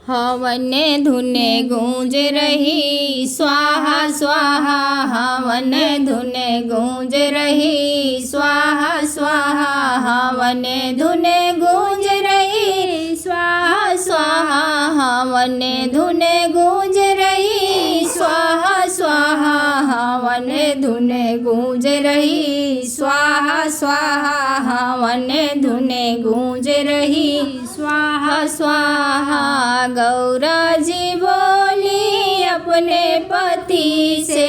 हवन धुने गूंज रही स्वाहा स्वाहा, हवन धुने गूंज रही स्वाहा स्वाहा, हवन धुने गूंज रही स्वाहा स्वाहा, हवन धुने गूंज रही स्वाहा स्वाहा, हवन धुने गूंज रही स्वाहा स्वाहा, हवन धुने गूंज रही स्वाहा स्वाहा। गौरा जी बोली अपने पति से,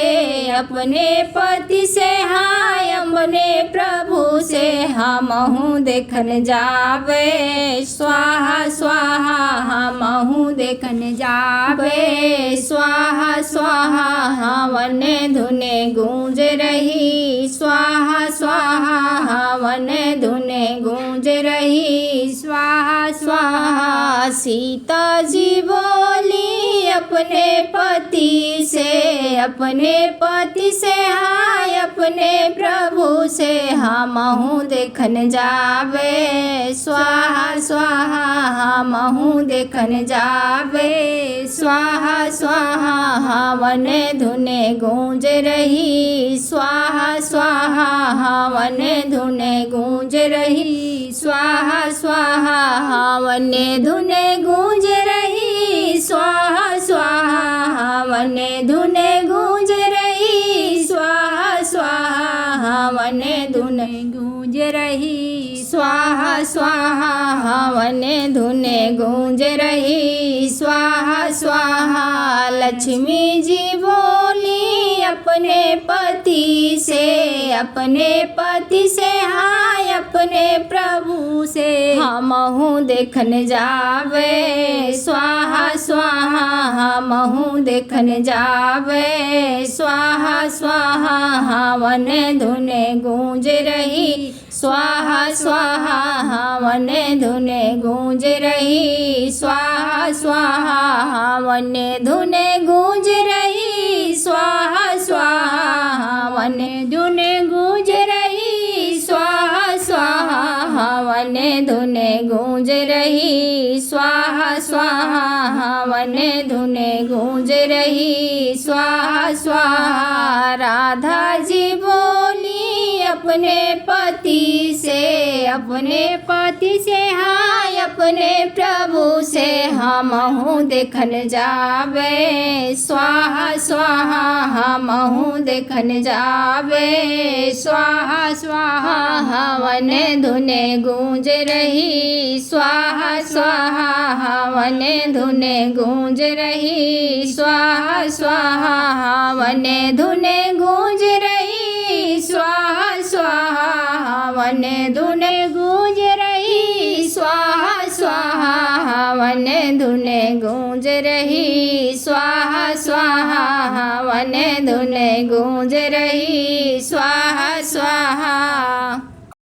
अपने पति से हाय अपने प्रभु से, हमहु देखन जावे स्वाहा स्वाहा, हमहु देखन जावे स्वाहा स्वाहा, हवन धुने गूंज रही स्वाहा स्वाहा, हवन धुने गूंज रही स्वाहा स्वाहा। सीता जी बोली अपने पति से, अपने पति से हाय अपने प्रभु से, हमहु देखन जावे स्वाहा स्वाहा, हमहु देखन जावे स्वाहा स्वाहा, हवन धुने गूंज रही स्वाहा स्वाहा, हवन धुने गूंज रही स्वाहा स्वाहा, हवन धुने गूंज रही स्वाहा स्वाहा, हवन धुने गूंज रही स्वाहा स्वाहा, हवन धुने गूंज रही स्वाहा स्वाहा, हवन धुने गूंज रही स्वाहा स्वाहा। लक्ष्मी जी बोली अपने पति से, अपने पति से हाय अपने प्रभु से, हमहु देखन जावे स्वाहा स्वाहा, हमहु देखन जावे स्वाहा स्वाहा, हवन धुने गूंज रही स्वाहा स्वाहा, हवन धुने गूंज रही स्वाहा स्वाहा, हवन धुने गूंज रही स्वाहा स्वाहा, हवन धुने गूंज रही स्वाहा स्वाहा, हवन धुने गूंज रही स्वाहा स्वाहा, हवन धुने गूंज रही स्वाहा स्वाहा। राधा जी बोली अपने पति से, अपने पति से हाय अपने प्रभु से, हमहु देखन जावे स्वाहा स्वाहा, हमहु देखन जावे स्वाहा स्वाहा, हवन धुने गूंज रही स्वाहा स्वाहा, हवन धुने गूंज रही स्वाहा स्वाहा, हवन धुने गूंज रही स्वाहा स्वाहा, हवन धुने गूंज रही स्वाहा स्वाहा, हवन धुने गूंज रही स्वाहा स्वाहा, हवन धुने गूंज रही स्वाहा।